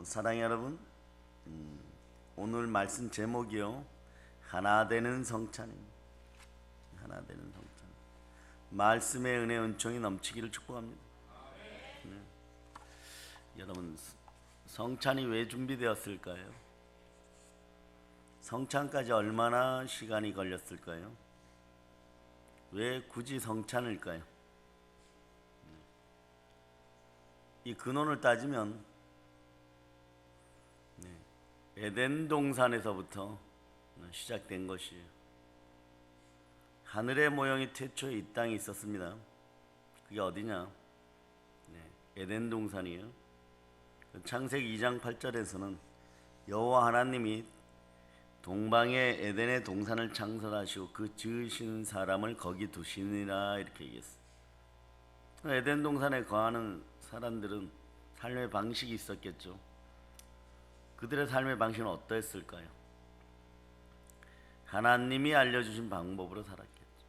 사랑의 여러분, 오늘 말씀 제목이요, 하나 되는 성찬입니다. 하나 되는 성찬. 말씀의 은혜 은총이 넘치기를 축복합니다. 네. 여러분, 성찬이 왜 준비되었을까요? 성찬까지 얼마나 시간이 걸렸을까요? 왜 굳이 성찬일까요? 이 근원을 따지면 에덴 동산에서부터 시작된 것이에요. 하늘의 모형이 태초에 이 땅에 있었습니다. 그게 어디냐? 에덴 동산이에요. 창세기 2장 8절에서는 여호와 하나님이 동방의 에덴의 동산을 창설하시고 그 지으신 사람을 거기 두시니라 이렇게 얘기했어요. 에덴 동산에 거하는 사람들은 삶의 방식이 있었겠죠. 그들의 삶의 방식은 어떠했을까요? 하나님이 알려주신 방법으로 살았겠죠.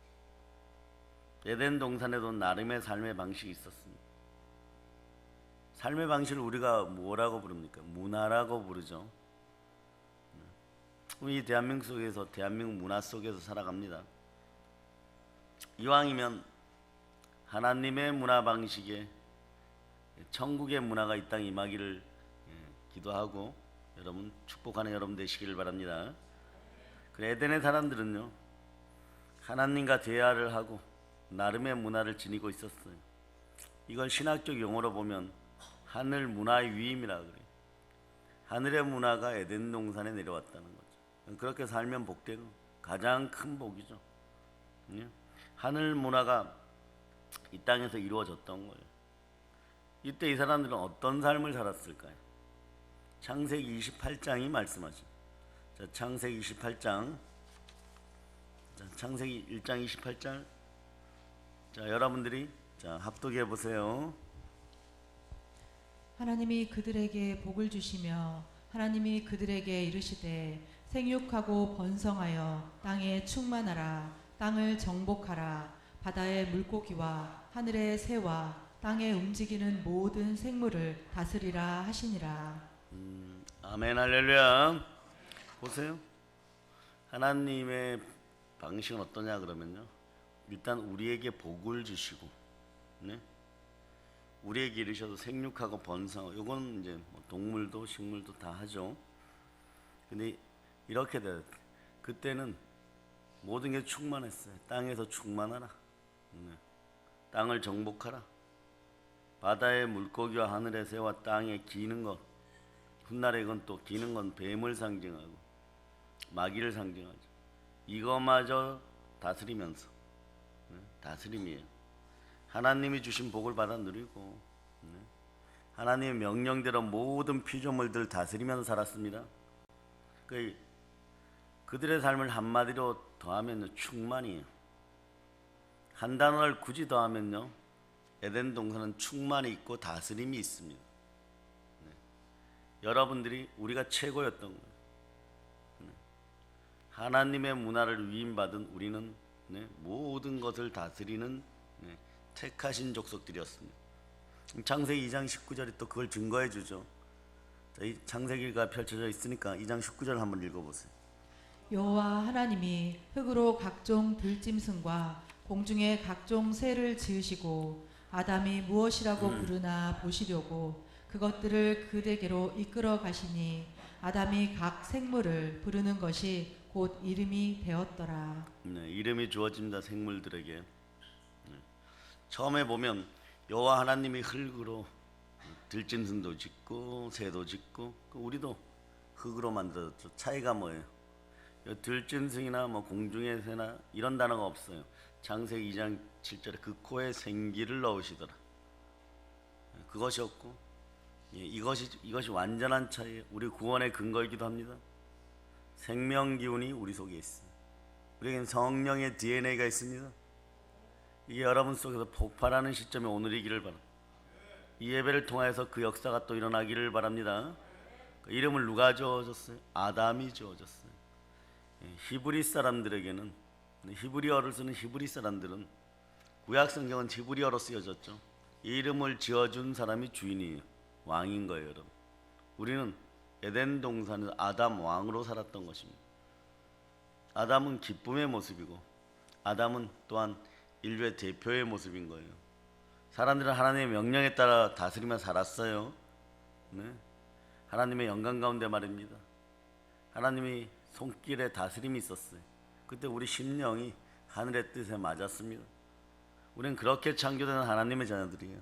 에덴 동산에도 나름의 삶의 방식이 있었습니다. 삶의 방식을 우리가 뭐라고 부릅니까? 문화라고 부르죠. 이 대한민국 속에서, 대한민국 문화 속에서 살아갑니다. 이왕이면 하나님의 문화 방식에 천국의 문화가 이 땅에 임하기를 기도하고 여러분 축복하는 여러분 되시기를 바랍니다. 그래, 에덴의 사람들은요, 하나님과 대화를 하고 나름의 문화를 지니고 있었어요. 이걸 신학적 용어로 보면 하늘 문화의 위임이라 그래요. 하늘의 문화가 에덴 동산에 내려왔다는 거죠. 그렇게 살면 복되고 가장 큰 복이죠. 하늘 문화가 이 땅에서 이루어졌던 거예요. 이때 이 사람들은 어떤 삶을 살았을까요? 창세기 28장이 말씀하죠. 자, 창세기 28장. 자, 창세기 1장 28절. 자, 여러분들이 합독해 보세요. 하나님이 그들에게 복을 주시며 하나님이 그들에게 이르시되 생육하고 번성하여 땅에 충만하라. 땅을 정복하라. 바다의 물고기와 하늘의 새와 땅에 움직이는 모든 생물을 다스리라 하시니라. 아멘 할렐루야. 보세요. 하나님의 방식은 어떠냐 그러면요, 일단 우리에게 복을 주시고, 우리에게 이르셔도 생육하고 번성하고, 이건 이제 동물도 식물도 다 하죠. 근데 이렇게 돼요. 그때는 모든 게 충만했어요. 땅에서 충만하라. 땅을 정복하라. 바다의 물고기와 하늘의 새와 땅에 기는 것. 훗날에 이건 또 기는 건 뱀을 상징하고 마귀를 상징하죠. 이거마저 다스리면서, 다스림이에요. 하나님이 주신 복을 받아 누리고, 하나님의 명령대로 모든 피조물들 다스리면서 살았습니다. 그들의 삶을 한마디로 더하면 충만이에요. 한 단어를 굳이 더하면요, 에덴 동산은 충만이 있고 다스림이 있습니다. 여러분들이 우리가 최고였던 거예요. 하나님의 문화를 위임받은 우리는 모든 것을 다스리는 택하신 족속들이었습니다. 창세기 2장 19절이 또 그걸 증거해 주죠. 이 창세기가 펼쳐져 있으니까 2장 19절 한번 읽어보세요. 여호와 하나님이 흙으로 각종 들짐승과 공중의 각종 새를 지으시고 아담이 무엇이라고 부르나 보시려고 그것들을 그에게로 이끌어 가시니 아담이 각 생물을 부르는 것이 곧 이름이 되었더라. 이름이 주어집니다. 생물들에게. 처음에 보면 여호와 하나님이 흙으로 들짐승도 짓고 새도 짓고, 우리도 흙으로 만들었죠. 차이가 뭐예요? 들짐승이나 공중의 새나 이런 단어가 없어요. 창세기 2장 7절에 그 코에 생기를 넣으시더라. 그것이었고, 이것이 완전한 차이예요. 우리 구원의 근거이기도 합니다. 생명 기운이 우리 속에 있습니다. 우리에겐 성령의 DNA가 있습니다. 이게 여러분 속에서 폭발하는 시점이 오늘이기를 바랍니다. 이 예배를 통해서 그 역사가 또 일어나기를 바랍니다. 그 이름을 누가 지어줬어요? 아담이 지어줬어요. 히브리 사람들에게는, 히브리어를 쓰는 히브리 사람들은, 구약 성경은 히브리어로 쓰여졌죠. 이 이름을 지어준 사람이 주인이에요. 왕인 거예요, 여러분. 우리는 에덴 동산에서 아담 왕으로 살았던 것입니다. 아담은 기쁨의 모습이고 아담은 또한 인류의 대표의 모습인 거예요. 사람들은 하나님의 명령에 따라 다스리며 살았어요. 네. 하나님의 영광 가운데 말입니다. 하나님이 손길에 다스림이 있었어요. 그때 우리 심령이 하늘의 뜻에 맞았습니다. 우리는 그렇게 창조된 하나님의 자녀들이에요.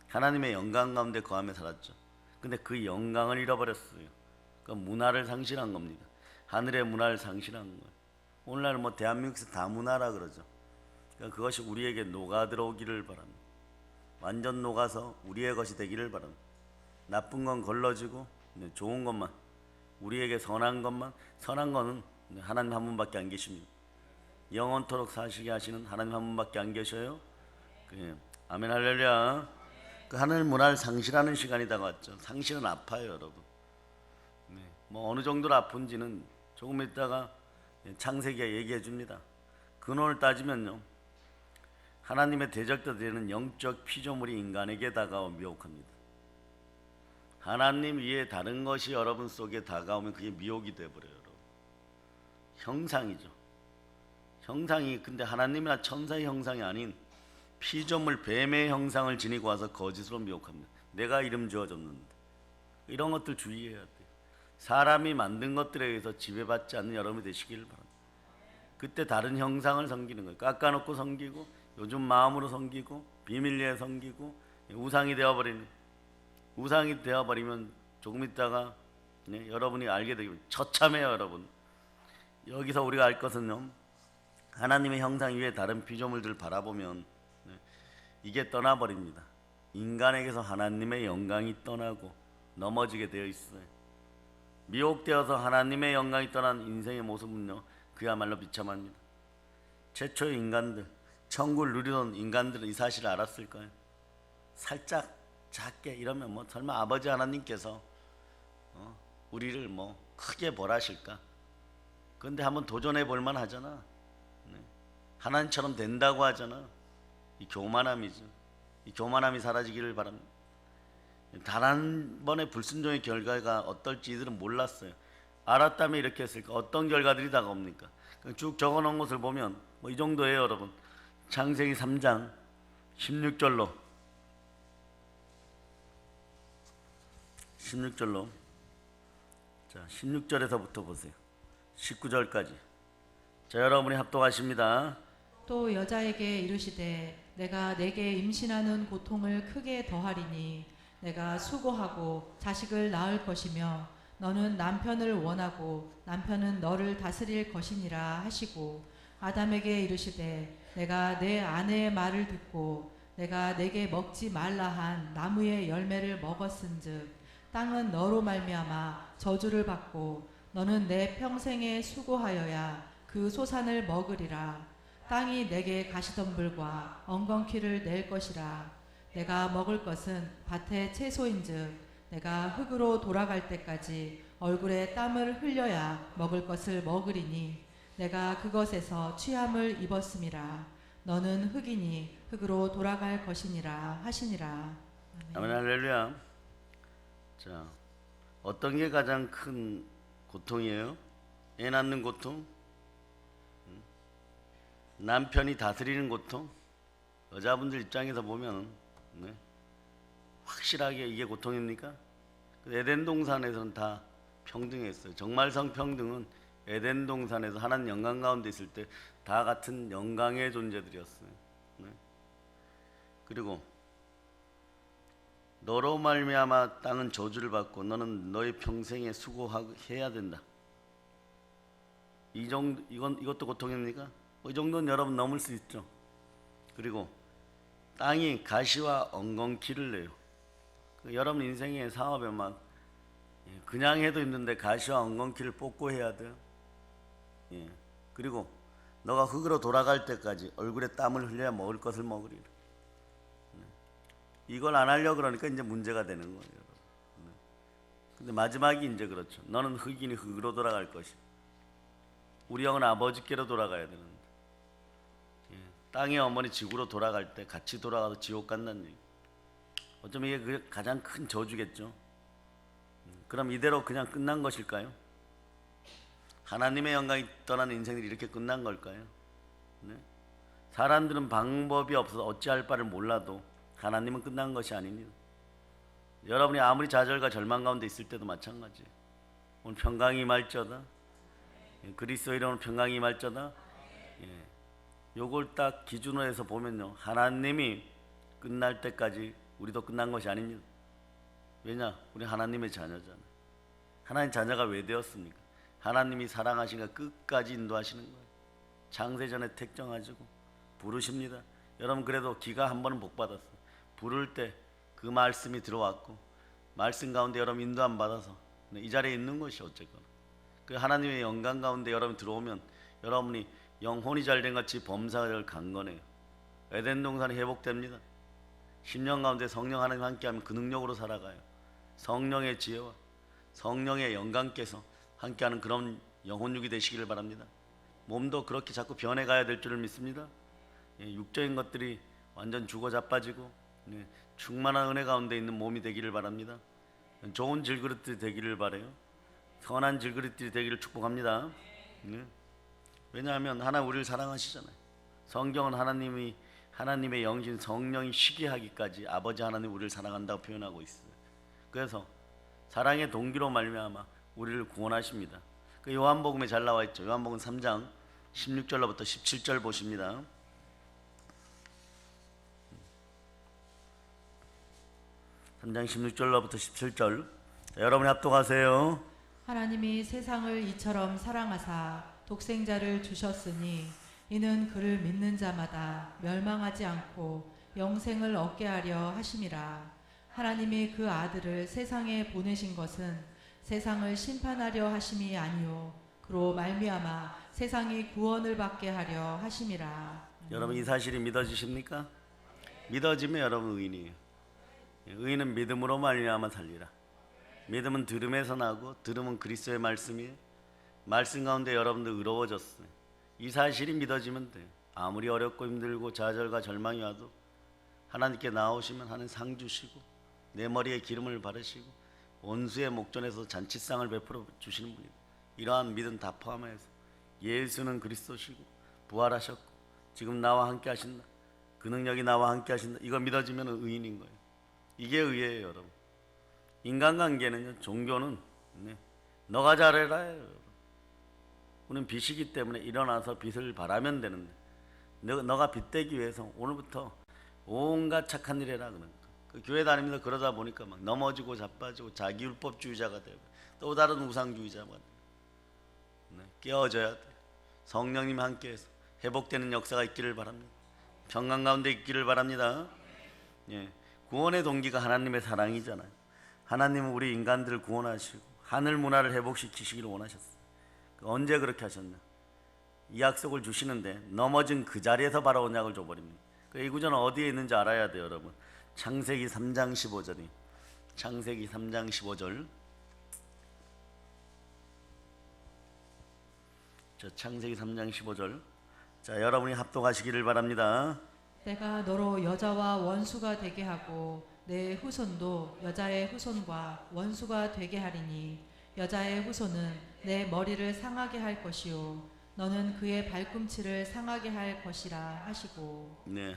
하나님의 영광 가운데 거하며 살았죠. 근데 그 영광을 잃어버렸어요. 그 문화를 상실한 겁니다. 하늘의 문화를 상실한 거예요. 오늘날 뭐 대한민국에서 다문화라 그러죠. 그러니까 그것이 우리에게 녹아 들어오기를 바랍니다. 완전 녹아서 우리의 것이 되기를 바랍니다. 나쁜 건 걸러지고 좋은 것만, 우리에게 선한 것만, 선한 거는 하나님 한 분밖에 안 계십니다. 영원토록 사시게 하시는 하나님 한 분밖에 안 계셔요. 아멘 할렐루야. 그 하늘 문화를 상실하는 시간이 다가왔죠. 상실은 아파요, 여러분. 뭐 어느 정도로 아픈지는 조금 있다가 창세기가 얘기해 줍니다. 근원을 따지면요, 하나님의 대적도 되는 영적 피조물이 인간에게 다가와 미혹합니다. 하나님 위에 다른 것이 여러분 속에 다가오면 그게 미혹이 되어버려요. 여러분. 형상이죠. 형상이 근데 하나님이나 천사의 형상이 아닌 피조물 뱀의 형상을 지니고 와서 거짓으로 미혹합니다. 내가 이름 지어줬는데. 이런 것들 주의해야 돼요. 사람이 만든 것들에 의해서 지배받지 않는 여러분이 되시길 바랍니다. 그때 다른 형상을 섬기는 거예요. 깎아놓고 섬기고, 요즘 마음으로 섬기고, 비밀리에 섬기고, 우상이 되어버리는. 우상이 되어버리면 조금 있다가 여러분이 알게 되면 처참해요, 여러분. 여기서 우리가 알 것은요, 하나님의 형상 위에 다른 피조물들을 바라보면 이게 떠나버립니다. 인간에게서 하나님의 영광이 떠나고 넘어지게 되어 있어요. 미혹되어서 하나님의 영광이 떠난 인생의 모습은요, 그야말로 비참합니다. 최초의 인간들, 천국을 누리던 인간들은 이 사실을 알았을까요? 살짝 작게 이러면 뭐 설마 아버지 하나님께서 우리를 뭐 크게 벌하실까? 그런데 한번 도전해 볼만 하잖아. 하나님처럼 된다고 하잖아. 이 교만함이죠. 이 교만함이 사라지기를 바랍니다. 단 한 번의 불순종의 결과가 어떨지 이들은 몰랐어요. 알았다면 이렇게 했을까? 어떤 결과들이 다가옵니까? 쭉 적어놓은 것을 보면 뭐 이 정도예요, 여러분. 창세기 3장 16절로 자 16절에서부터 보세요. 19절까지. 자, 여러분이 합독하십니다. 또 여자에게 이르시되 내가 내게 임신하는 고통을 크게 더하리니 내가 수고하고 자식을 낳을 것이며 너는 남편을 원하고 남편은 너를 다스릴 것이니라 하시고 아담에게 이르시되 내가 내 아내의 말을 듣고 내가 내게 먹지 말라 한 나무의 열매를 먹었은즉 땅은 너로 말미암아 저주를 받고 너는 내 평생에 수고하여야 그 소산을 먹으리라. 땅이 내게 가시덤불과 엉겅퀴를 낼 것이라. 내가 먹을 것은 밭의 채소인즉 내가 흙으로 돌아갈 때까지 얼굴에 땀을 흘려야 먹을 것을 먹으리니 내가 그것에서 취함을 입었음이라. 너는 흙이니 흙으로 돌아갈 것이니라 하시니라. 아멘 할렐루야. 자, 어떤 게 가장 큰 고통이에요? 애 낳는 고통? 남편이 다스리는 고통? 여자분들 입장에서 보면 확실하게 이게 고통입니까? 에덴 동산에서는 다 평등했어요. 정말성 평등은 에덴 동산에서 하나님 영광 가운데 있을 때 다 같은 영광의 존재들이었어요. 그리고 너로 말미암아 땅은 저주를 받고 너는 너의 평생에 수고해야 된다. 이것도 고통입니까? 이 정도는 여러분 넘을 수 있죠. 그리고 땅이 가시와 엉겅퀴를 내요. 여러분 인생의 사업에 막 그냥 해도 힘든데 가시와 엉겅퀴를 뽑고 해야 돼요. 그리고 너가 흙으로 돌아갈 때까지 얼굴에 땀을 흘려야 먹을 것을 먹으리라. 이걸 안 하려고 그러니까 이제 문제가 되는 거예요. 근데 마지막이 이제 그렇죠. 너는 흙이니 흙으로 돌아갈 것이다. 우리 영은 아버지께로 돌아가야 되는데 땅의 어머니 지구로 돌아갈 때 같이 돌아가서 지옥 간다는 얘기. 어쩌면 이게 그 가장 큰 저주겠죠. 그럼 이대로 그냥 끝난 것일까요? 하나님의 영광이 떠난 인생들이 이렇게 끝난 걸까요? 네? 사람들은 방법이 없어서 어찌할 바를 몰라도 하나님은 끝난 것이 아닙니다. 여러분이 아무리 좌절과 절망 가운데 있을 때도 마찬가지예요. 오늘 평강이 임할지어다. 그리스도 이름으로 평강이 임할지어다. 요걸 딱 기준으로 해서 보면요, 하나님이 끝날 때까지 우리도 끝난 것이 아닙니다. 왜냐? 우리 하나님의 자녀잖아요. 하나님 자녀가 왜 되었습니까? 하나님이 사랑하시니까 끝까지 인도하시는 거예요. 창세전에 택정하시고 부르십니다. 여러분 그래도 기가 한 번은 복 받았어요. 부를 때 그 말씀이 들어왔고 말씀 가운데 여러분 인도함 받아서 이 자리에 있는 것이 어쨌거나 그 하나님의 영광 가운데 여러분 들어오면 여러분이 영혼이 잘된 같이 범사를 간 거네요. 에덴 동산이 회복됩니다. 10년 가운데 성령 하나님 함께하면 그 능력으로 살아가요. 성령의 지혜와 성령의 영광께서 함께하는 그런 영혼육이 되시기를 바랍니다. 몸도 그렇게 자꾸 변해가야 될 줄을 믿습니다. 육적인 것들이 완전 죽어 자빠지고 충만한 은혜 가운데 있는 몸이 되기를 바랍니다. 좋은 질그릇들이 되기를 바라요. 선한 질그릇들이 되기를 축복합니다. 왜냐하면 하나님 우리를 사랑하시잖아요. 성경은 하나님의 영신 성령이 쉬게 하기까지 아버지 하나님 우리를 사랑한다고 표현하고 있어요. 그래서 사랑의 동기로 말미암아 우리를 구원하십니다. 그 요한복음에 잘 나와 있죠. 요한복음 3장 16절로부터 17절 보십니다. 3장 16절로부터 17절. 여러분이 합독하세요. 하나님이 세상을 이처럼 사랑하사 독생자를 주셨으니 이는 그를 믿는 자마다 멸망하지 않고 영생을 얻게 하려 하심이라. 하나님이 그 아들을 세상에 보내신 것은 세상을 심판하려 하심이 아니요 그로 말미암아 세상이 구원을 받게 하려 하심이라. 여러분 이 사실이 믿어지십니까? 믿어지면 여러분 의인이에요. 의인은 믿음으로 말미암아 살리라. 믿음은 들음에서 나고 들음은 그리스도의 말씀이에요. 말씀 가운데 여러분들 의로워졌어요. 이 사실이 믿어지면 돼요. 아무리 어렵고 힘들고 좌절과 절망이 와도 하나님께 나오시면 하나님 상 주시고 내 머리에 기름을 바르시고 원수의 목전에서 잔치상을 베풀어 주시는 분이에요. 이러한 믿음 다 포함해서 예수는 그리스도시고 부활하셨고 지금 나와 함께 하신다. 그 능력이 나와 함께 하신다. 이거 믿어지면 의인인 거예요. 이게 의예요, 여러분. 인간관계는요, 종교는 너가 잘해라. 우리는 빚이기 때문에 일어나서 빚을 바라면 되는데 너가 빚대기 위해서 오늘부터 온갖 착한 일 해라 그러니까 그 교회 다니면서 그러다 보니까 막 넘어지고 자빠지고 자기 율법주의자가 되고 또 다른 우상주의자가 되고 깨어져야 돼. 성령님 함께해서 회복되는 역사가 있기를 바랍니다. 평강 가운데 있기를 바랍니다. 구원의 동기가 하나님의 사랑이잖아요. 하나님은 우리 인간들을 구원하시고 하늘 문화를 회복시키시기를 원하셨어요. 언제 그렇게 하셨냐? 이 약속을 주시는데 넘어진 그 자리에서 바로 언약을 줘버립니다. 이 구절은 어디에 있는지 알아야 돼요, 여러분. 창세기 3장 15절이 창세기 3장 15절. 창세기 3장 15절. 자, 여러분이 합독하시기를 바랍니다. 내가 너로 여자와 원수가 되게 하고 내 후손도 여자의 후손과 원수가 되게 하리니 여자의 후손은 내 머리를 상하게 할 것이요 너는 그의 발꿈치를 상하게 할 것이라 하시고. 네,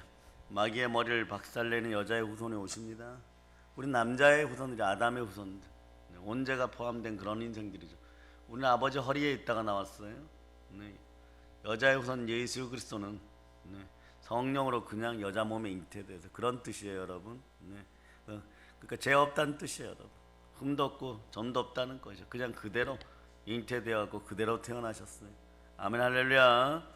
마귀의 머리를 박살내는 여자의 후손이 오십니다. 우리 남자의 후손들이 아담의 후손들, 온재가 포함된 그런 인생들이죠. 우리 아버지 허리에 있다가 나왔어요. 여자의 후손 예수 그리스도는 성령으로 그냥 여자 몸에 잉태돼서 그런 뜻이에요, 여러분. 그러니까 죄 없다는 뜻이에요, 여러분. 흠도 없고 점도 없다는 거죠. 그냥 그대로 잉태되었고 그대로 태어나셨어요. 아멘 할렐루야.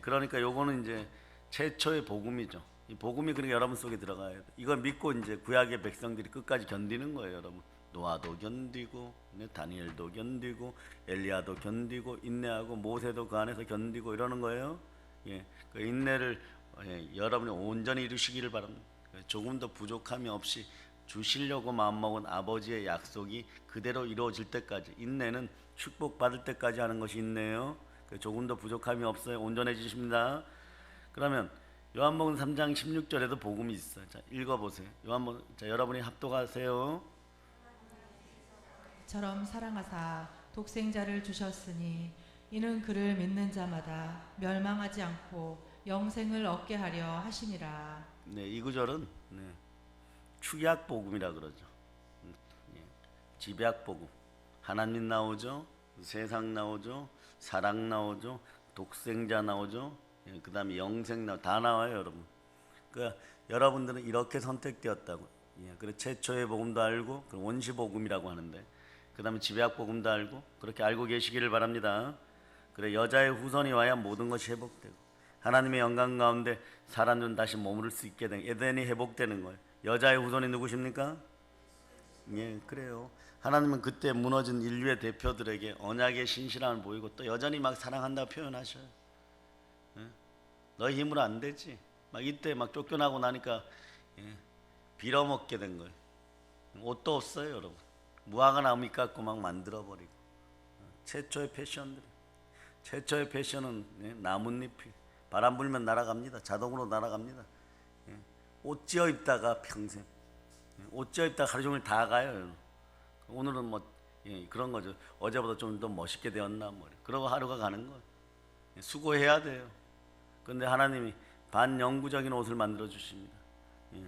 그러니까 요거는 이제 최초의 복음이죠. 이 복음이 그러니까 여러분 속에 들어가야 돼. 이걸 믿고 이제 구약의 백성들이 끝까지 견디는 거예요, 여러분. 노아도 견디고 다니엘도 견디고 엘리야도 견디고 인내하고 모세도 그 안에서 견디고 이러는 거예요. 그 인내를 여러분이 온전히 이루시기를 바랍니다. 조금도 부족함이 없이 주시려고 마음먹은 아버지의 약속이 그대로 이루어질 때까지, 인내는 축복받을 때까지 하는 것이 인내예요. 조금도 부족함이 없어요. 온전해지십니다. 그러면 요한복음 3장 16절에도 복음이 있어요. 자, 읽어보세요. 자, 여러분이 합독하세요. 이처럼 사랑하사 독생자를 주셨으니 이는 그를 믿는 자마다 멸망하지 않고 영생을 얻게 하려 하심이라. 네, 이 구절은 네, 축약 복음이라 그러죠. 예, 집약 복음. 하나님 나오죠, 세상 나오죠, 사랑 나오죠, 독생자 나오죠, 예, 그다음에 영생 다 나와요, 여러분. 그러니까 여러분들은 이렇게 선택되었다고. 예, 그래 최초의 복음도 알고, 그 원시 복음이라고 하는데, 그다음에 집약 복음도 알고, 그렇게 알고 계시기를 바랍니다. 그래 여자의 후손이 와야 모든 것이 회복되고 하나님의 영광 가운데 사람은 다시 머무를 수 있게 된 에덴이 회복되는 거예요. 여자의 후손이 누구십니까? 예, 그래요. 하나님은 그때 무너진 인류의 대표들에게 언약의 신실함을 보이고 또 여전히 막 사랑한다고 표현하셔요. 예? 너희 힘으로 안 되지. 막 이때 막 쫓겨나고 나니까 예, 빌어먹게 된 거예요. 옷도 없어요, 여러분. 무화과 나무 깎고 막 만들어버리고. 최초의 패션들. 최초의 패션은 예, 나뭇잎이 바람 불면 날아갑니다. 자동으로 날아갑니다. 예, 옷 지어 입다가 평생 옷 지어 입다가 하루 종일 다 가요. 오늘은 뭐 예, 그런 거죠. 어제보다 좀 더 멋있게 되었나 뭐 그러고 하루가 가는 거예요. 예, 수고해야 돼요. 그런데 하나님이 반영구적인 옷을 만들어 주십니다. 예,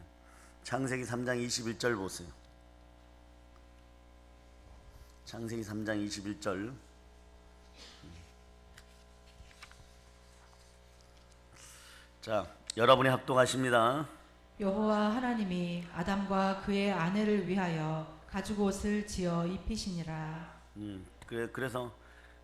창세기 3장 21절 보세요. 창세기 3장 21절. 자, 여러분이 합동하십니다. 여호와 하나님이 아담과 그의 아내를 위하여 가죽 옷을 지어 입히시니라. 그래서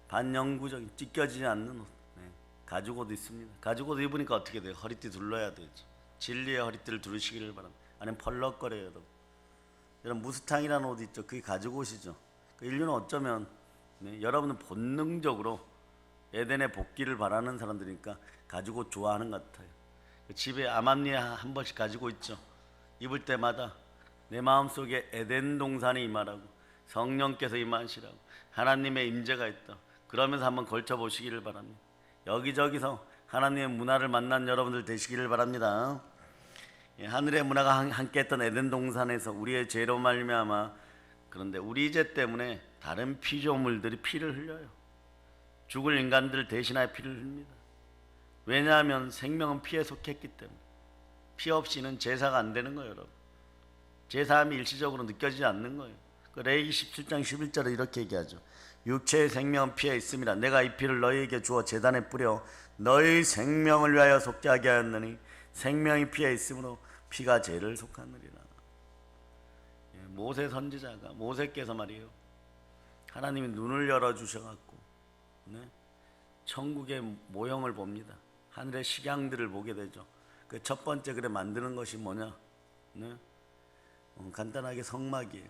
반영구적인 찢겨지지 않는 옷, 네, 가죽 옷 있습니다. 가죽 옷 입으니까 어떻게 돼요? 허리띠 둘러야 되죠. 진리의 허리띠를 두르시기를 바랍니다. 아니면 펄럭거려요, 여러분. 여러분 무스탕이라는 옷 있죠? 그게 가죽 옷이죠. 그 인류는 어쩌면 네, 여러분은 본능적으로 에덴의 복귀를 바라는 사람들이니까 가죽 옷 좋아하는 것 같아요. 집에 암암리에 한 번씩 가지고 있죠. 입을 때마다 내 마음속에 에덴 동산이 임하라고, 성령께서 임하시라고, 하나님의 임재가 있다. 그러면서 한번 걸쳐 보시기를 바랍니다. 여기저기서 하나님의 문화를 만난 여러분들 되시기를 바랍니다. 예, 하늘의 문화가 함께했던 에덴 동산에서 우리의 죄로 말미암아, 그런데 우리 죄 때문에 다른 피조물들이 피를 흘려요. 죽을 인간들 대신하여 피를 흘립니다. 왜냐하면 생명은 피에 속했기 때문에. 피 없이는 제사가 안 되는 거예요, 여러분. 제사함이 일시적으로 느껴지지 않는 거예요. 그 레위기 17장 11절에 이렇게 얘기하죠. 육체의 생명은 피에 있음이라. 내가 이 피를 너희에게 주어 제단에 뿌려 너희 생명을 위하여 속죄 하게 하였느니 생명이 피에 있으므로 피가 죄를 속하느니라. 예, 모세 선지자가 모세께서 말이에요. 하나님이 눈을 열어 주셔갖고 네? 천국의 모형을 봅니다. 하늘의 식양들을 보게 되죠. 그 첫 번째 그래 만드는 것이 뭐냐? 네? 간단하게 성막이에요.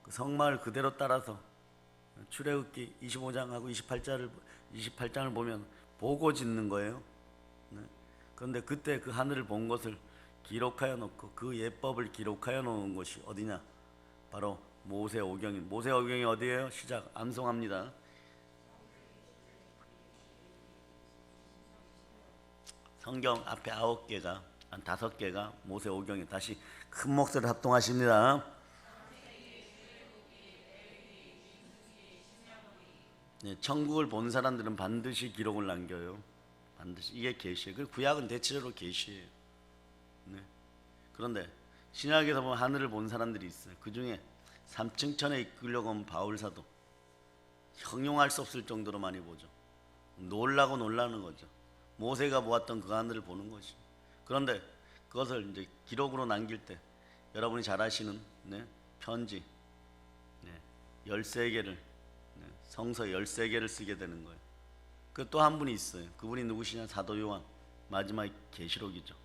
그 성막을 그대로 따라서 출애굽기 25장하고 28장을 보면 보고 짓는 거예요. 네? 그런데 그때 그 하늘을 본 것을 기록하여 놓고 그 예법을 기록하여 놓은 것이 어디냐? 바로 모세오경인. 모세오경이 어디예요? 시작 암송합니다. 성경 앞에 9개가 한 5개가 모세오경이. 다시 큰 목소리를 합동하십니다. 네, 천국을 본 사람들은 반드시 기록을 남겨요. 반드시 이게 계시예요. 그 구약은 대체적으로 계시예요. 네. 그런데 신약에서 보면 하늘을 본 사람들이 있어요. 그 중에 3층 천에 이끌려고 온 바울 사도 형용할 수 없을 정도로 많이 보죠. 놀라는 거죠. 모세가 보았던 그 하늘을 보는 것이. 그런데 그것을 이제 기록으로 남길 때 여러분이 잘 아시는 네, 편지 네, 13개를 네, 성서 13개를 쓰게 되는 거예요. 그 또 한 분이 있어요. 그분이 누구시냐? 사도 요한. 마지막 계시록이죠.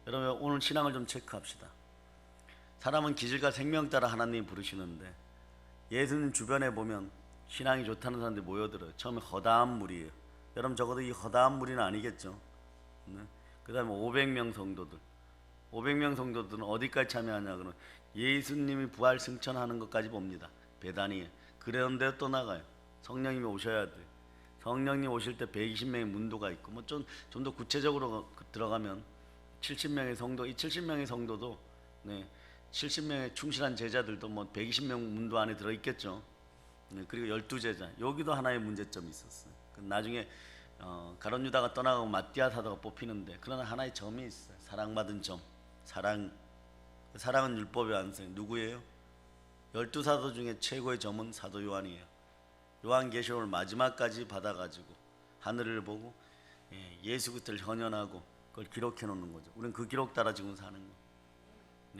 여러분 오늘 신앙을 좀 체크합시다. 사람은 기질과 생명 따라 하나님이 부르시는데 예수님 주변에 보면 신앙이 좋다는 사람들이 모여들어요. 처음에 허다한 무리예요. 여러분 적어도 이 허다한 무리는 아니겠죠. 네? 그 다음에 500명 성도들. 500명 성도들은 어디까지 참여하냐? 그러면 예수님이 부활 승천하는 것까지 봅니다. 베다니에. 그런데 또 나가요. 성령님이 오셔야 돼요. 성령님 오실 때 120명의 문도가 있고 뭐 좀 더 구체적으로 들어가면 70명의 성도. 이 70명의 성도도 네, 70명의 충실한 제자들도 뭐 120명 문도 안에 들어 있겠죠. 그리고 12제자 여기도 하나의 문제점이 있었어요. 나중에 가룟 유다가 떠나가고 마띠아 사도가 뽑히는데 그러나 하나의 점이 있어요. 사랑받은 점. 사랑은 율법의 완성. 누구예요? 12사도 중에 최고의 점은 사도 요한이에요. 요한계시록을 마지막까지 받아가지고 하늘을 보고 예수 그리스도를 현현하고 그걸 기록해 놓는 거죠. 우리는 그 기록 따라 지금 사는 거.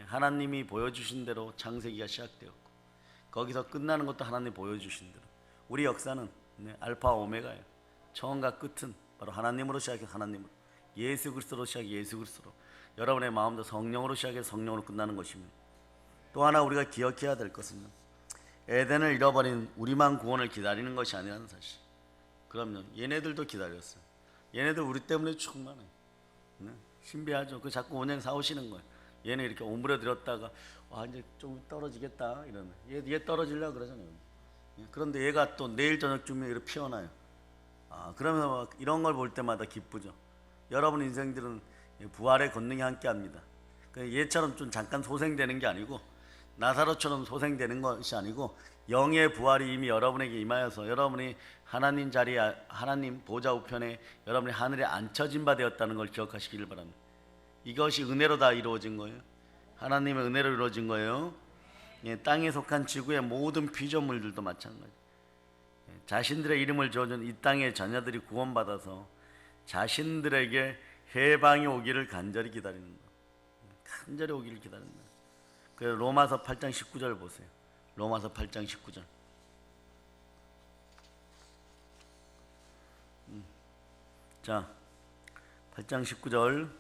하나님이 보여주신 대로 창세기가 시작되었고 거기서 끝나는 것도 하나님이 보여주신 대로. 우리 역사는 알파 오메가예요. 처음과 끝은 바로 하나님으로 시작해서 하나님으로, 예수 그리스도로 시작해 예수 그리스도로, 여러분의 마음도 성령으로 시작해서 성령으로 끝나는 것입니다. 또 하나 우리가 기억해야 될 것은 에덴을 잃어버린 우리만 구원을 기다리는 것이 아니라는 사실. 그럼요, 얘네들도 기다렸어요. 얘네들 우리 때문에 충만해요. 신비하죠. 그 자꾸 원행 사오시는 거예요. 얘네 이렇게 오므려들었다가 와 이제 좀 떨어지겠다 이러면 얘 떨어지려고 그러잖아요. 그런데 얘가 또 내일 저녁쯤에 이렇게 피어나요. 그러면 막 이런 걸 볼 때마다 기쁘죠. 여러분 인생들은 부활의 권능이 함께합니다. 얘처럼 좀 잠깐 소생되는 게 아니고 나사로처럼 소생되는 것이 아니고 영의 부활이 이미 여러분에게 임하여서 여러분이 하나님 자리에, 하나님 보좌 우편에 여러분이 하늘에 앉혀진 바 되었다는 걸 기억하시기를 바랍니다. 이것이 은혜로 다 이루어진 거예요. 하나님의 은혜로 이루어진 거예요. 땅에 속한 지구의 모든 피조물들도 마찬가지. 자신들의 이름을 지어준 이 땅의 자녀들이 구원받아서 자신들에게 해방이 오기를 간절히 기다리는 거. 간절히 오기를 기다린다. 그래서 로마서 8장 19절 보세요. 로마서 8장 19절. 자, 8장 19절.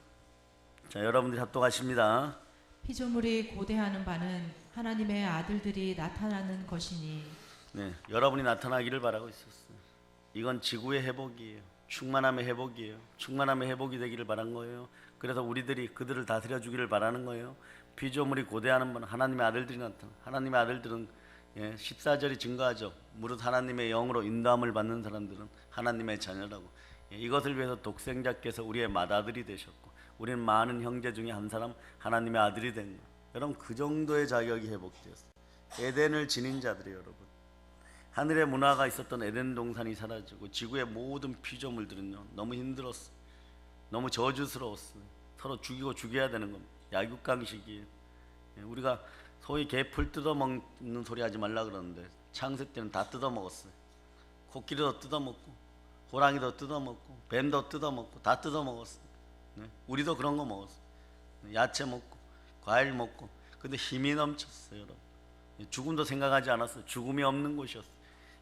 자, 여러분들이 합독하십니다. 피조물이 고대하는 바는 하나님의 아들들이 나타나는 것이니. 네, 여러분이 나타나기를 바라고 있었어요. 이건 지구의 회복이에요. 충만함의 회복이에요. 충만함의 회복이 되기를 바란 거예요. 그래서 우리들이 그들을 다스려 주기를 바라는 거예요. 피조물이 고대하는 분 하나님의 아들들이 나타나. 하나님의 아들들은 14절이 증거하죠. 무릇 하나님의 영으로 인도함을 받는 사람들은 하나님의 자녀라고. 이것을 위해서 독생자께서 우리의 맏아들이 되셨고 우리는 많은 형제 중에 한 사람 하나님의 아들이 된 거예요. 여러분 그 정도의 자격이 회복되었어요. 에덴을 지닌 자들이 여러분. 하늘의 문화가 있었던 에덴 동산이 사라지고 지구의 모든 피조물들은요 너무 힘들었어요. 너무 저주스러웠어요. 서로 죽이고 죽여야 되는 겁니다. 약육강식이에요. 우리가 소위 개 풀 뜯어먹는 소리 하지 말라 그러는데 창세 때는 다 뜯어먹었어요. 코끼리도 뜯어먹고 호랑이도 뜯어먹고 뱀도 뜯어먹고 다 뜯어먹었어요. 우리도 그런 거 먹었어요. 야채 먹고 과일 먹고. 근데 힘이 넘쳤어요. 여러분 죽음도 생각하지 않았어요. 죽음이 없는 곳이었어요.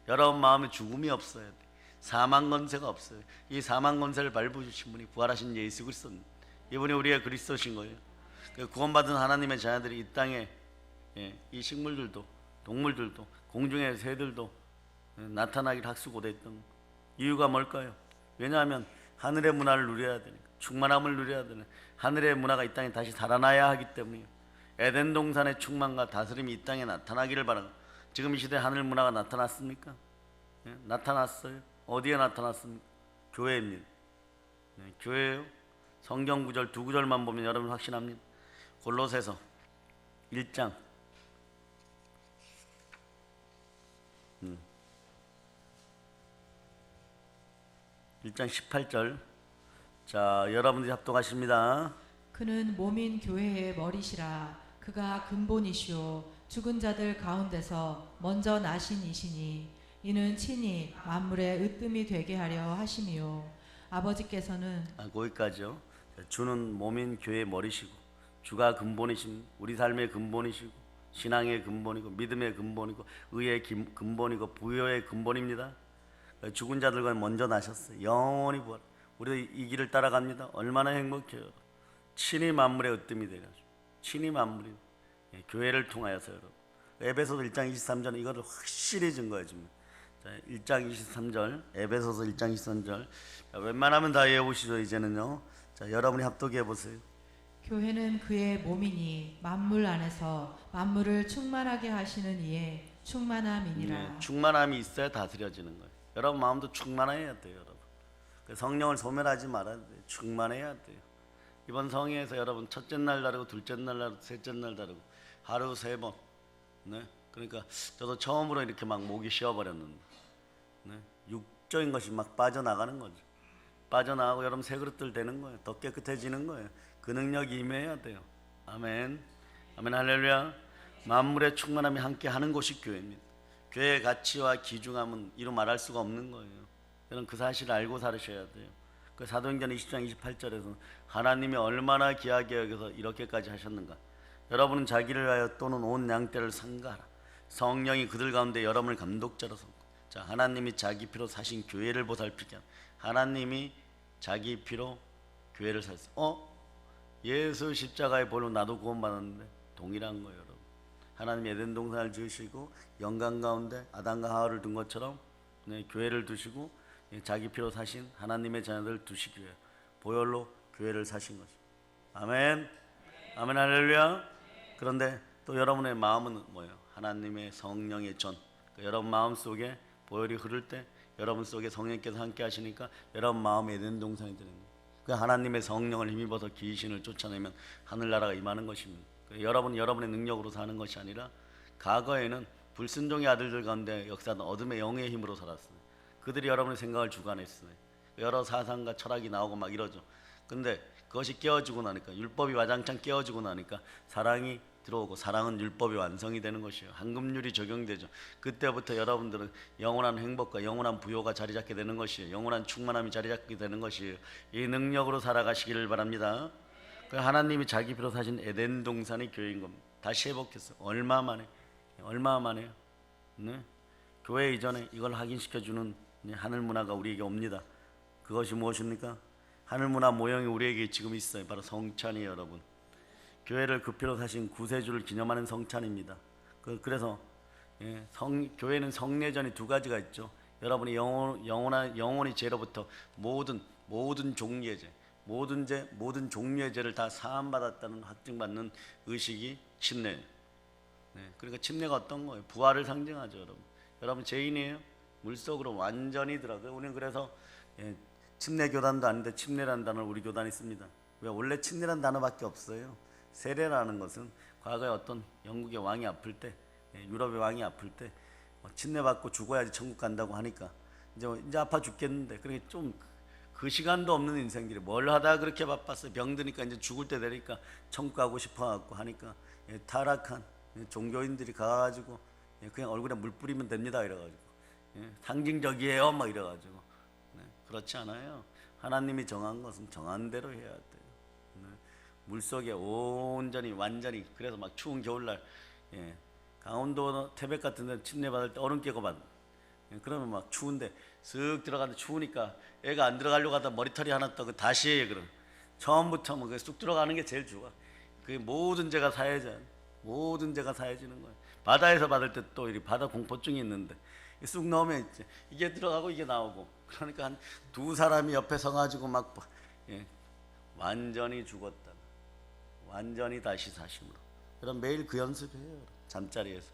여러분 마음에 죽음이 없어야 돼. 사망 건세가 없어요. 이 사망 건세를 밟아주신 분이 부활하신 예수 그리스도입니다. 이분이 우리의 그리스도신 거예요. 구원받은 하나님의 자녀들이 이 땅에 이 식물들도 동물들도 공중의 새들도 나타나기를 학수고대했던 이유가 뭘까요? 왜냐하면 하늘의 문화를 누려야 되니까, 충만함을 누려야 되는 하늘의 문화가 이 땅에 다시 살아나야 하기 때문이에요. 에덴 동산의 충만과 다스림이 이 땅에 나타나기를 바랍니다. 지금 이 시대에 하늘 문화가 나타났습니까? 나타났어요. 어디에 나타났습니까? 교회입니다. 교회예요. 성경 구절 두 구절만 보면 여러분 확신합니다. 골로새서 1장 1장 18절. 자, 여러분들이 합독하십니다. 그는 몸인 교회의 머리시라. 그가 근본이시오 죽은 자들 가운데서 먼저 나신 이시니 이는 친히 만물의 으뜸이 되게 하려 하심이요 아버지께서는. 거기까지요. 주는 몸인 교회의 머리시고 주가 근본이신 우리 삶의 근본이시고 신앙의 근본이고 믿음의 근본이고 의의 근본이고 부여의 근본입니다. 죽은 자들과 먼저 나셨어요. 영원히 부활. 우리도 이 길을 따라갑니다. 얼마나 행복해요. 친히 만물의 으뜸이 되가지고 친히 만물이 교회를 통하여서 여러분. 에베소서 1장 23절 이거를 확실히 증거해 줍니다. 자, 1장 23절 에베소서 1장 23절. 자, 웬만하면 다 외우시죠. 이제는요. 자, 여러분이 합독해 보세요. 교회는 그의 몸이니 만물 안에서 만물을 충만하게 하시는 이의 충만함이니라. 충만함이 있어야 다스려지는 거예요. 여러분 마음도 충만해야 돼요. 여러분 성령을 소멸하지 말아야 돼요. 충만해야 돼요. 이번 성회에서 여러분 첫째 날 다르고 둘째 날 다르고 셋째 날 다르고 하루 3번. 네? 그러니까 저도 처음으로 이렇게 막 목이 쉬어버렸는데, 네? 육적인 것이 막 빠져나가는 거죠. 빠져나가고 여러분 새 그릇들 되는 거예요. 더 깨끗해지는 거예요. 그 능력이 임해야 돼요. 아멘. 아멘 할렐루야. 만물의 충만함이 함께 하는 곳이 교회입니다. 교회의 가치와 귀중함은 이루 말할 수가 없는 거예요. 여러분 그 사실을 알고 살으셔야 돼요. 그 사도행전 20장 28절에서 하나님이 얼마나 귀하게 여겨서 이렇게까지 하셨는가. 여러분은 자기를 위하여 또는 온 양떼를 상가하라. 성령이 그들 가운데 여러분을 감독자로 삼고. 자, 하나님이 자기 피로 사신 교회를 보살피게 하라. 하나님이 자기 피로 교회를 살았어요. 예수 십자가의 보혈로 나도 구원받았는데 동일한 거예요, 여러분. 하나님이 에덴 동산을 지으시고 영광 가운데 아담과 하와를 둔 것처럼, 네, 교회를 두시고 자기 피로 사신 하나님의 자녀들을 두시기 위해 보혈로 교회를 사신 거죠. 아멘. 아멘 할렐루야. 그런데 또 여러분의 마음은 뭐예요? 하나님의 성령의 전. 여러분 마음 속에 보혈이 흐를 때 여러분 속에 성령께서 함께 하시니까 여러분 마음에 에덴 동산이 되는 거예요. 그 하나님의 성령을 힘입어서 귀신을 쫓아내면 하늘나라가 임하는 것입니다. 여러분은 여러분의 능력으로 사는 것이 아니라 과거에는 불순종의 아들들 가운데 역사는 어둠의 영의 힘으로 살았어요. 그들이 여러분의 생각을 주관했어요. 여러 사상과 철학이 나오고 막 이러죠. 근데 그것이 깨어지고 나니까, 율법이 와장창 깨어지고 나니까 사랑이 들어오고, 사랑은 율법의 완성이 되는 것이에요. 황금률이 적용되죠. 그때부터 여러분들은 영원한 행복과 영원한 부요가 자리 잡게 되는 것이에요. 영원한 충만함이 자리 잡게 되는 것이에요. 이 능력으로 살아가시기를 바랍니다. 하나님이 자기 피로 사신 에덴 동산이 교회인 겁니다. 다시 회복했어요. 얼마 만에요? 네? 교회 이전에 이걸 확인시켜주는 하늘 문화가 우리에게 옵니다. 그것이 무엇입니까? 하늘 문화 모형이 우리에게 지금 있어요. 바로 성찬이에요, 여러분. 교회를 그 피로 사신 구세주를 기념하는 성찬입니다. 그래서 교회는 성례전이 2가지가 있죠. 여러분이 영원히 죄로부터 모든 종류의 죄, 모든 종류의 죄를 다 사함받았다는 확증받는 의식이 침례예요. 네, 그러니까 침례가 어떤 거예요? 부활을 상징하죠, 여러분. 여러분 죄인이에요. 물속으로 완전히 들어가요. 우리는 그래서 침례 교단도 아닌데 침례라는 단어를 우리 교단이 씁니다. 왜? 원래 침례라는 단어밖에 없어요. 세례라는 것은 과거에 어떤 영국의 왕이 아플 때, 유럽의 왕이 아플 때 침례 받고 죽어야지 천국 간다고 하니까 이제 아파 죽겠는데, 그러니까 좀 그 시간도 없는 인생들이 뭘 하다가 그렇게 바빴어요. 병드니까 이제 죽을 때 되니까 천국 가고 싶어갖고 하니까 타락한 종교인들이 가가지고 그냥 얼굴에 물 뿌리면 됩니다 이래가지고 상징적이에요 막 이래가지고. 그렇지 않아요. 하나님이 정한 것은 정한 대로 해야 돼요. 물속에 온전히 완전히. 그래서 막 추운 겨울날 강원도 태백 같은 데 침례 받을 때 얼음 깨고 받는, 그러면 막 추운데 쓱 들어가는데 추우니까 애가 안 들어가려고 하다 머리털이 하나 떠. 다시 해. 그럼 처음부터 뭐 쑥 들어가는 게 제일 좋아. 그게 모든 죄가 사해져. 모든 죄가 사해지는 거예요. 바다에서 받을 때 또 이 바다 공포증이 있는데 쑥 넣으면 이게 들어가고 이게 나오고, 그러니까 한 2사람이 옆에 서가지고 막 완전히 죽었다, 완전히 다시 사심으로. 그럼 매일 그 연습해요. 잠자리에서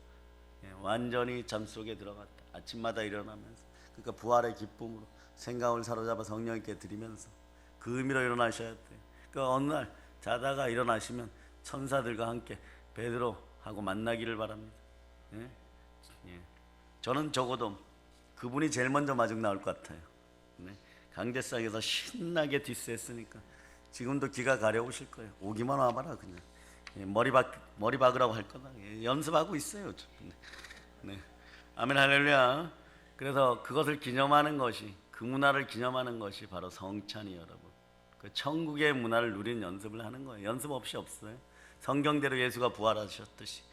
완전히 잠속에 들어갔다. 아침마다 일어나면서, 그러니까 부활의 기쁨으로 생각을 사로잡아 성령께 드리면서 그 의미로 일어나셔야 돼요. 그러니까 어느 날 자다가 일어나시면 천사들과 함께 베드로하고 만나기를 바랍니다. 저는 적어도 그분이 제일 먼저 마중 나올 것 같아요. 강대상에서 신나게 디스했으니까 지금도 기가 가려우실 거예요. 오기만 와봐라 그냥. 머리 박으라고 할 거다. 연습하고 있어요. 네. 아멘 할렐루야. 그래서 그것을 기념하는 것이, 그 문화를 기념하는 것이 바로 성찬이에요, 여러분. 그 천국의 문화를 누리는 연습을 하는 거예요. 연습 없이 없어요. 성경대로 예수가 부활하셨듯이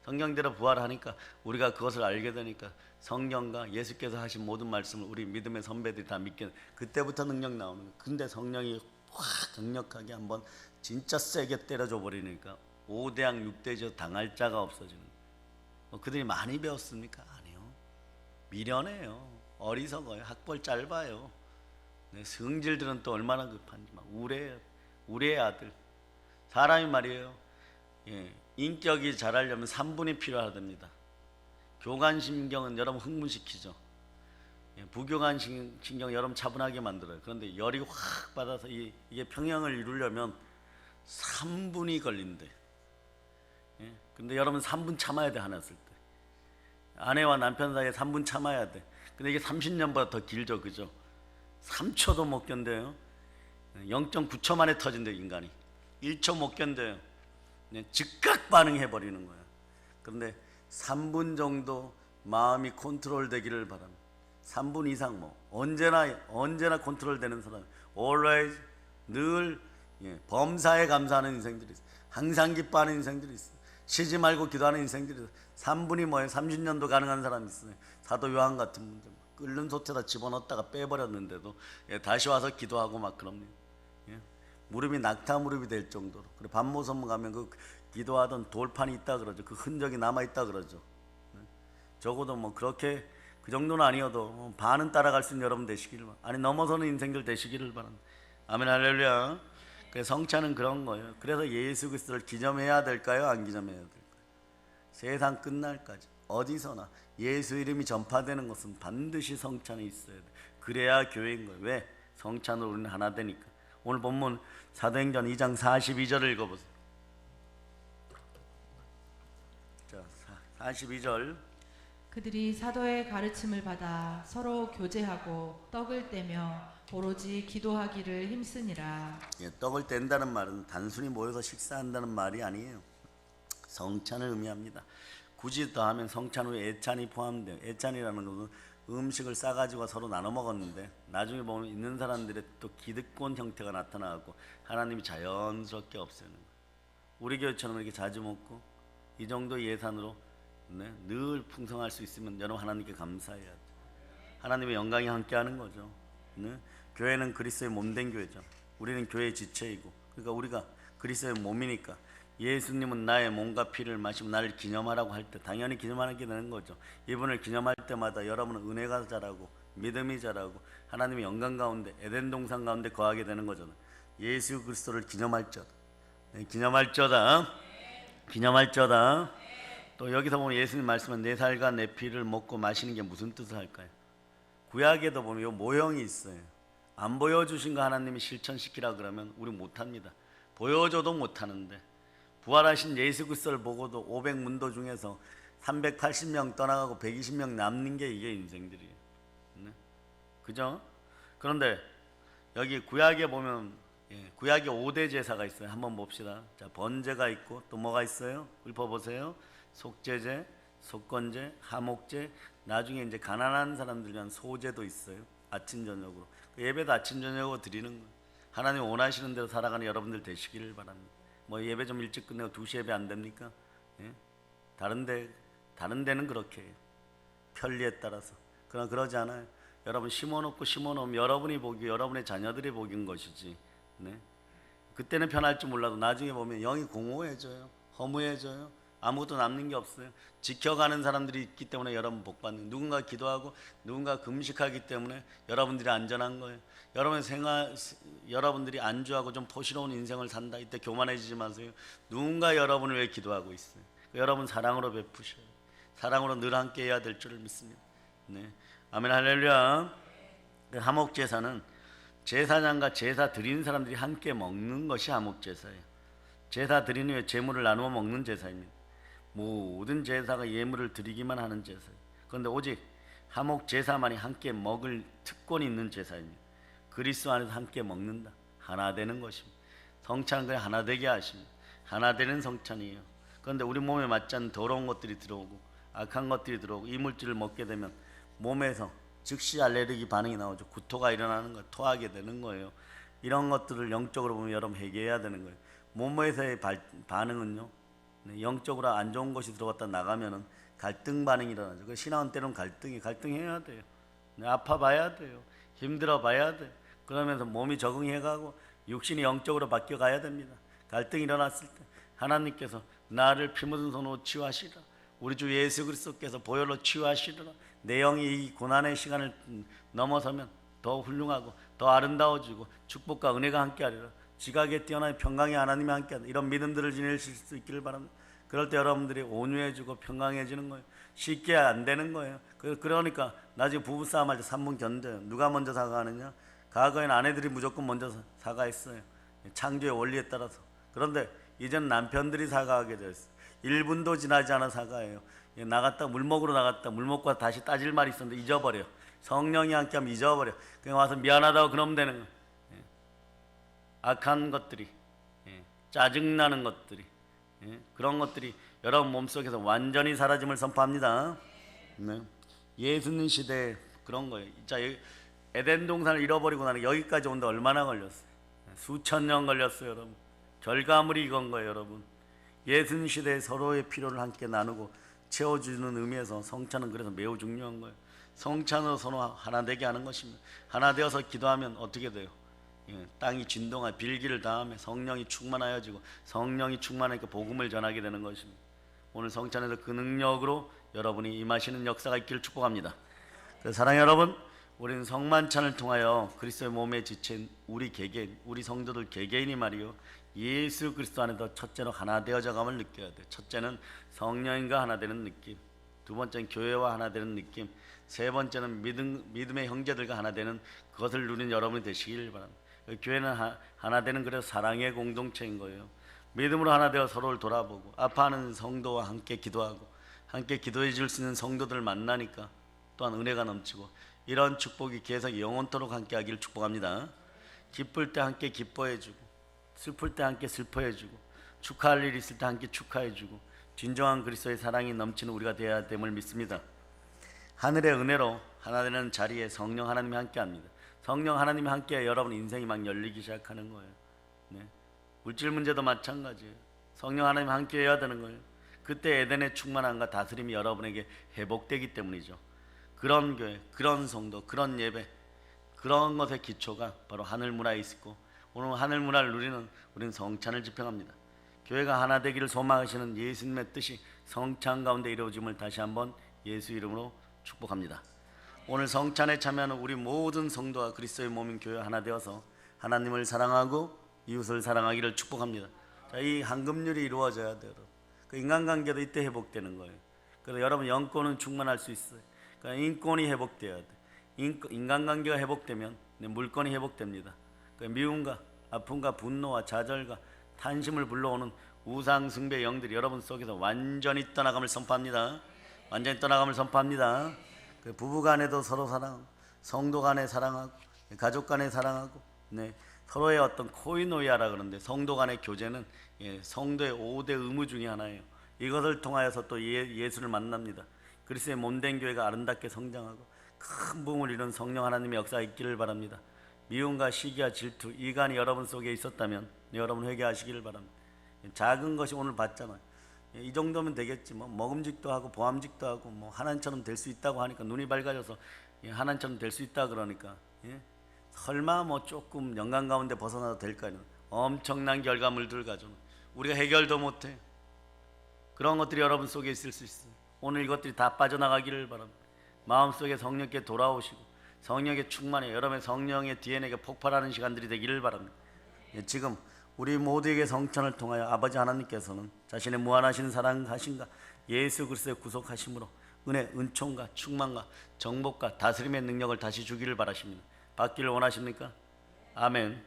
성경대로 부활하니까 우리가 그것을 알게 되니까 성경과 예수께서 하신 모든 말씀을 우리 믿음의 선배들이 다 믿게, 그때부터 능력 나오는 거예요. 근데 성령이 확 강력하게 한번 진짜 세게 때려줘 버리니까 5대양 6대저 당할 자가 없어지는 거예요. 그들이 많이 배웠습니까? 아니요. 미련해요. 어리석어요. 학벌 짧아요. 성질들은 또 얼마나 급한지 막 우레의 아들. 사람이 말이에요. 인격이 자라려면 3분이 필요하답니다. 교관신경은 여러분 흥분시키죠. 부교관신경 여러분 차분하게 만들어요. 그런데 열이 확 받아서 이게 평형을 이루려면 3분이 걸린대. 예? 근데 여러분 3분 참아야 돼. 화났을 때 아내와 남편 사이에 3분 참아야 돼. 근데 이게 30년보다 더 길죠, 그죠? 3초도 못 견뎌요. 0.9초 만에 터진대, 인간이. 1초 못 견뎌요. 즉각 반응해 버리는 거야. 그런데 3분 정도 마음이 컨트롤 되기를 바랍니다. 3분 이상 뭐 언제나 컨트롤 되는 사람, always 늘 범사에 감사하는 인생들이 있어. 항상 기뻐하는 인생들이 있어. 쉬지 말고 기도하는 인생들이 있어. 3분이 뭐예요? 30년도 가능한 사람이 있어요. 사도 요한 같은 분들 끓는 솥에다 집어넣었다가 빼버렸는데도 다시 와서 기도하고 막 그럽니다. 무릎이 낙타 무릎이 될 정도로. 그래 반모섬 가면 그 기도하던 돌판이 있다 그러죠. 그 흔적이 남아 있다 그러죠. 적어도 뭐 그렇게 그 정도는 아니어도 반은 따라갈 수 있는 여러분 되시기를 바랍니다. 아니 넘어서는 인생들 되시기를 바랍니다. 아멘 할렐루야. 그래서 성찬은 그런 거예요. 그래서 예수 그리스도를 기념해야 될까요? 안 기념해야 될까요? 세상 끝날까지 어디서나 예수 이름이 전파되는 것은 반드시 성찬이 있어야 돼. 그래야 교회인 거예요. 왜? 성찬으로 우리는 하나 되니까. 오늘 본문 사도행전 2장 42절을 읽어보세요. 자, 42절. 그들이 사도의 가르침을 받아 서로 교제하고 떡을 떼며 오로지 기도하기를 힘쓰니라. 떡을 뗀다는 말은 단순히 모여서 식사한다는 말이 아니에요. 성찬을 의미합니다. 굳이 더하면 성찬 후에 애찬이 포함돼요. 애찬이라는 것은 음식을 싸가지고 서로 나눠 먹었는데 나중에 보면 있는 사람들의 또 기득권 형태가 나타나고 하나님이 자연스럽게 없애는 거예요. 우리 교회처럼 이렇게 자주 먹고 이 정도 예산으로 늘 풍성할 수 있으면 여러분 하나님께 감사해야 돼. 하나님의 영광이 함께하는 거죠. 교회는 그리스도의 몸된 교회죠. 우리는 교회의 지체이고, 그러니까 우리가 그리스도의 몸이니까 예수님은 나의 몸과 피를 마시고 나를 기념하라고 할 때 당연히 기념하게 되는 거죠. 이분을 기념할 때마다 여러분은 은혜가 자라고 믿음이 자라고 하나님의 영광 가운데 에덴 동산 가운데 거하게 되는 거잖아요. 예수 그리스도를 기념할저다. 기념할저다. 또 여기서 보면 예수님 말씀은 내 살과 내 피를 먹고 마시는 게 무슨 뜻을 할까요? 구약에도 보면 요 모형이 있어요. 안 보여주신 거 하나님이 실천시키라 그러면 우리 못합니다. 보여줘도 못하는데 부활하신 예수 그리스도를 보고도 500문도 중에서 380명 떠나가고 120명 남는 게 이게 인생들이에요. 그죠? 그런데 여기 구약에 보면 구약에 5대 제사가 있어요. 한번 봅시다. 자, 번제가 있고 또 뭐가 있어요? 읊어보세요. 속죄제, 속건제, 하목제, 나중에 이제 가난한 사람들 위한 소제도 있어요. 아침 저녁으로. 예배도 아침 저녁으로 드리는 거예요. 하나님 원하시는 대로 살아가는 여러분들 되시기를 바랍니다. 뭐 예배 좀 일찍 끝내고 2시 예배 안 됩니까? 다른 데는 그렇게 해요. 편리에 따라서. 그러나 그러지 않아요. 여러분 심어놓으면 여러분이 복이 여러분의 자녀들이 복인 것이지. 그때는 편할 줄 몰라도 나중에 보면 영이 공허해져요. 허무해져요. 아무것도 남는 게 없어요. 지켜가는 사람들이 있기 때문에 여러분 복 받는, 누군가 기도하고 누군가 금식하기 때문에 여러분들이 안전한 거예요. 여러분들이 안주하고 좀 포시로운 인생을 산다. 이때 교만해지지 마세요. 누군가 여러분을 위해 기도하고 있어요. 여러분 사랑으로 베푸셔요. 사랑으로 늘 함께 해야 될 줄을 믿습니다. 아멘 할렐루야. 하목제사는 제사장과 제사 드리는 사람들이 함께 먹는 것이 하목제사예요. 제사 드리는 후에 제물을 나누어 먹는 제사입니다. 모든 제사가 예물을 드리기만 하는 제사예요. 그런데 오직 하목제사만이 함께 먹을 특권이 있는 제사입니다. 그리스도 안에서 함께 먹는다. 하나 되는 것입니다. 성찬은 그냥 하나 되게 하십니다. 하나 되는 성찬이에요. 그런데 우리 몸에 맞지 않는 더러운 것들이 들어오고 악한 것들이 들어오고 이물질을 먹게 되면 몸에서 즉시 알레르기 반응이 나오죠. 구토가 일어나는 거예요. 토하게 되는 거예요. 이런 것들을 영적으로 보면 여러분 해결해야 되는 거예요. 몸에서의 반응은요, 영적으로 안 좋은 것이 들어갔다 나가면은 갈등 반응이 일어나죠. 그 신앙은 때로는 갈등해야 돼요. 아파봐야 돼요. 힘들어봐야 돼요. 그러면서 몸이 적응해가고 육신이 영적으로 바뀌어가야 됩니다. 갈등이 일어났을 때 하나님께서 나를 피 묻은 손으로 치유하시라. 우리 주 예수 그리스도께서 보혈로 치유하시리라. 내 영이 이 고난의 시간을 넘어서면 더 훌륭하고 더 아름다워지고 축복과 은혜가 함께하리라. 지각에 뛰어난 평강의 하나님이 함께하다. 이런 믿음들을 지내실 수 있기를 바랍니다. 그럴 때 여러분들이 온유해지고 평강해지는 거예요. 쉽게 안 되는 거예요. 그러니까 나중에 부부싸움 할 때 3분 견뎌요. 누가 먼저 사과하느냐? 과거에는 아내들이 무조건 먼저 사과했어요. 창조의 원리에 따라서 그런데 이제는 남편들이 사과하게 되었어요. 1분도 지나지 않아 사과해요. 나갔다 물 먹으러 나갔다 물 먹고 다시 따질 말이 있었는데 잊어버려. 성령이 함께하면 잊어버려. 그냥 와서 미안하다고 그러면 되는 거예요. 악한 것들이, 짜증나는 것들이, 그런 것들이 여러분 몸속에서 완전히 사라짐을 선포합니다. 네. 예수님 시대에 그런 거예요. 자, 에덴 동산을 잃어버리고 나는 여기까지 온데 얼마나 걸렸어요? 수천 년 걸렸어요, 여러분. 결과물이 이건 거예요, 여러분. 예수님 시대에 서로의 필요를 함께 나누고 채워주는 의미에서 성찬은 그래서 매우 중요한 거예요. 성찬으로 서로 하나 되게 하는 것입니다. 하나 되어서 기도하면 어떻게 돼요? 땅이 진동하여 빌기를 다음에 성령이 충만하여지고 성령이 충만하니까 복음을 전하게 되는 것입니다. 오늘 성찬에서 그 능력으로 여러분이 임하시는 역사가 있기를 축복합니다. 사랑하는 여러분, 우리는 성만찬을 통하여 그리스도의 몸에 지친 우리 개개인, 우리 성도들 개개인이 말이요 예수 그리스도 안에서 첫째로 하나 되어져감을 느껴야 돼요. 첫째는 성령인과 하나 되는 느낌, 두 번째는 교회와 하나 되는 느낌, 세 번째는 믿음의 형제들과 하나 되는 그것을 누리는 여러분이 되시길 바랍니다. 교회는 하나 되는 그래서 사랑의 공동체인 거예요. 믿음으로 하나 되어 서로를 돌아보고 아파하는 성도와 함께 기도하고 함께 기도해 줄 수 있는 성도들을 만나니까 또한 은혜가 넘치고 이런 축복이 계속 영원토록 함께 하기를 축복합니다. 기쁠 때 함께 기뻐해 주고 슬플 때 함께 슬퍼해 주고 축하할 일 있을 때 함께 축하해 주고 진정한 그리스도의 사랑이 넘치는 우리가 되어야 됨을 믿습니다. 하늘의 은혜로 하나 되는 자리에 성령 하나님이 함께 합니다. 성령 하나님이 함께 여러분 인생이 막 열리기 시작하는 거예요. 네. 물질 문제도 마찬가지예요. 성령 하나님 함께 해야 되는 거예요. 그때 에덴의 충만함과 다스림이 여러분에게 회복되기 때문이죠. 그런 교회, 그런 성도, 그런 예배, 그런 것의 기초가 바로 하늘 문화에 있고 오늘 하늘 문화를 누리는 우리는 성찬을 집행합니다. 교회가 하나 되기를 소망하시는 예수님의 뜻이 성찬 가운데 이루어짐을 다시 한번 예수 이름으로 축복합니다. 오늘 성찬에 참여하는 우리 모든 성도와 그리스도의 몸인 교회 하나 되어서 하나님을 사랑하고 이웃을 사랑하기를 축복합니다. 자, 이 황금률이 이루어져야 돼요. 그 인간관계도 이때 회복되는 거예요. 그래서 여러분 영권은 충만할 수 있어요. 그러니까 인권이 회복돼야 돼. 인간관계가 회복되면 물건이 회복됩니다. 그러니까 미움과 아픔과 분노와 좌절과 탄심을 불러오는 우상 숭배 영들이 여러분 속에서 완전히 떠나감을 선포합니다. 완전히 떠나감을 선포합니다. 그 부부 간에도 서로 사랑하고 성도 간에 사랑하고 가족 간에 사랑하고 서로의 어떤 코이노이아라 그러는데 성도 간의 교제는 성도의 5대 의무 중에 하나예요. 이것을 통하여서 또 예수를 만납니다. 그리스도의 몸된 교회가 아름답게 성장하고 큰 부흥을 이룬 성령 하나님의 역사가 있기를 바랍니다. 미움과 시기와 질투, 이간이 여러분 속에 있었다면 여러분 회개하시기를 바랍니다. 작은 것이 오늘 봤잖아요. 이 정도면 되겠지. 먹음직도 하고 보암직도 하고 하나님처럼 될 수 있다고 하니까 눈이 밝아져서 하나님처럼 될 수 있다 그러니까 설마 조금 영광 가운데 벗어나도 될까요? 엄청난 결과물들 가지고 우리가 해결도 못해. 그런 것들이 여러분 속에 있을 수 있어요. 오늘 이것들이 다 빠져나가기를 바랍니다. 마음속에 성령께 돌아오시고 성령에 충만해 여러분의 성령의 DNA가 폭발하는 시간들이 되기를 바랍니다. 지금 우리 모두에게 성찬을 통하여 아버지 하나님께서는 자신의 무한하신 사랑하신가 예수 그리스도의 구속하심으로 은혜, 은총과 충만과 정복과 다스림의 능력을 다시 주기를 바라십니다. 받기를 원하십니까? 아멘.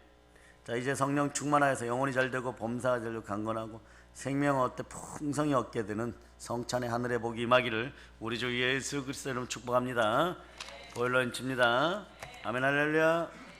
자, 이제 성령 충만하여서 영혼이 잘되고 범사가 잘되고 강건하고 생명을 얻되 풍성히 얻게 되는 성찬의 하늘의 복이 임하기를 우리 주 예수 그리스도 이름으로 축복합니다. 보일러 인칩니다. 아멘 할렐루야.